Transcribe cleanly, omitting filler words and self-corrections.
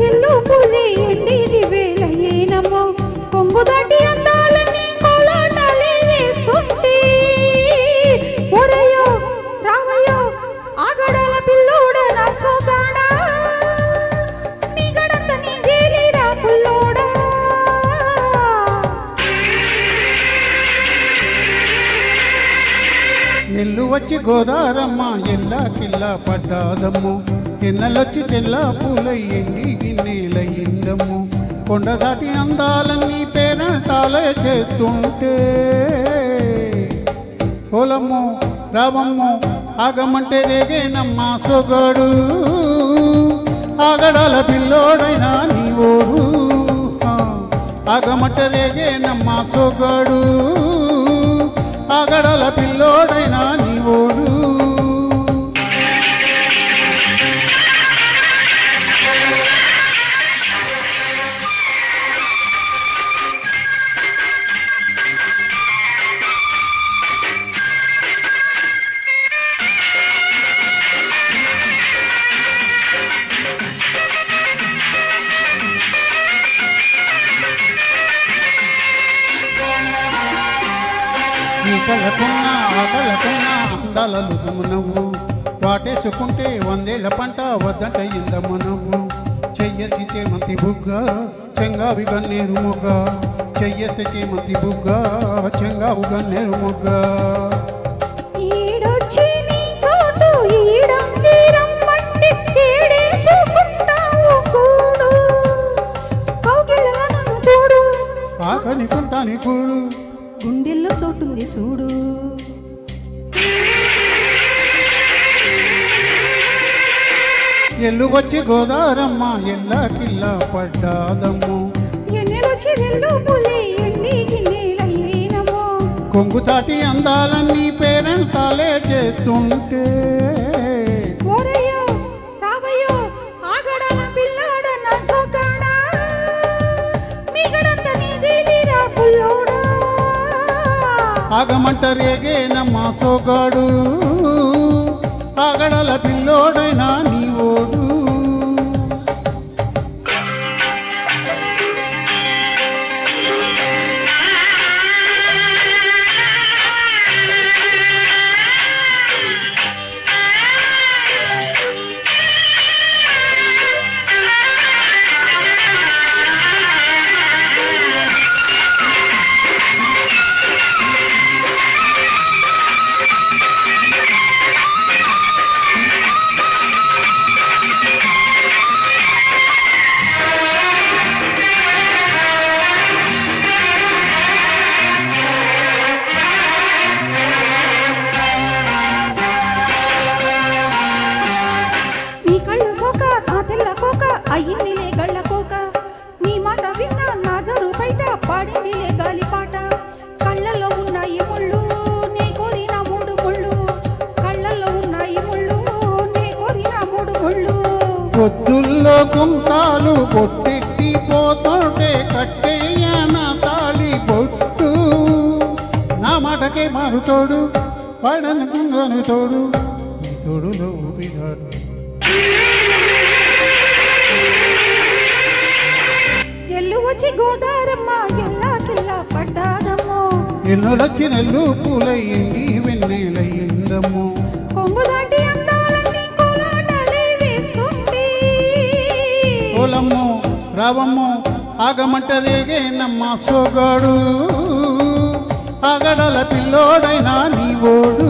రెల్లు పులి ఎండిది వేలయ్యేనమ్మో కొంగు దాటి అందాలని కోలాటాలే వేస్తుంటే ఒరయ్యో రావయ్యో ఆగడాల పిల్లోడ నా సోగాడా నీ గడంత నీ జేలిరా పుల్లోడా ఎల్లు వచ్చి గోదారమ్మ ఎల్లా కిల్లా పడ్డాదమ్ము కిన్నెలొచ్చి తెల్ల పూలై ఎండి గిన్నెలయ్యిందమ్ము కొండ దాటి అందాలన్నీ పేరంటాలే చేస్తుంటే పొలము రావమ్ము ఆగమంటే రేగేనమ్మ సొగడు ఆగడాల పిల్లోడైనా నీవోడు ఆగమంటే రేగేనమ్మ సొగడు ఆగడాల పిల్లోడైనా నీవోడు కళ్ళకున్నా ఆకళ్ళకున్నా అందాలలుగుము నువ్వు వాటేసుకుంటే 100 ఏళ్ల పంట వద్దంట ఇందము నువ్వు చెయ్యేసి చేమంతి బుగ్గ చెంగావి గన్నేరు మొగ్గ చెయ్యేస్తే చేమంతి బుగ్గ చెంగావు గన్నేరు మొగ్గ ఈడొచ్చి నీ చోటు ఈడంది రమ్మంటే ఏడేసుకుంటావు కూడు కౌగిళ్ళ నన్ను చూడు ఆకలికుంటాని కూడు గుండెల్లో చోటుంది చూడు ఎల్లు వచ్చి గోదారమ్మ ఎల్లా కిల్లా పడ్డాదమ్ము ఎన్నెలొచ్చి రెల్లు పులి ఎండి గిన్నెలయ్యేనమ్మో కొంగు తాటి అందాలన్నీ పేరంటాలే చేస్తుంటే ఓరయ్యో రావయ్యో ఆగడాల పిల్లాడ నా సోగాడా మీ గడంత నీ జేలిరా పుల్లోడా ఆగమంట రేగేనమ్మ సోగాడు ఆగడాల పిల్లోడైనా నీవోడు అయ్యిందిలే గళ్ళ కోక నీ మాట విన్నా నా జరు బయట పాడిందిలే గాలిపాట కళ్ళల్లో ఉన్నాయి ముళ్ళు నే కోరిన 3 ముళ్ళు కళ్ళల్లో ఉన్నాయి ముళ్ళు నే కోరిన 3 ముళ్ళు పొద్దుల్లో గుంటాలు పొట్టెట్టి పోతుంటే కట్టేయన తాళి పొట్టు నా మాటకే మారుతోడు పడనుకున్నాను తోడు తోడులో ఊపిరాడు ఎల్లు వచ్చి గోదారమ్మ ఎల్లా కిల్లా పడ్డాదమ్మో ఎల్లులొచ్చి నెల్లు పూలయ్యింది వెన్నెలయ్యిందమ్ము కొంగు దాటి అందాలన్నీ కోలాటాలే వేస్తుంటే పొలము రావమ్ము ఆగమంట రేగేనమ్మ సోగాడు ఆగడాల పిల్లోడైనా నీవోడు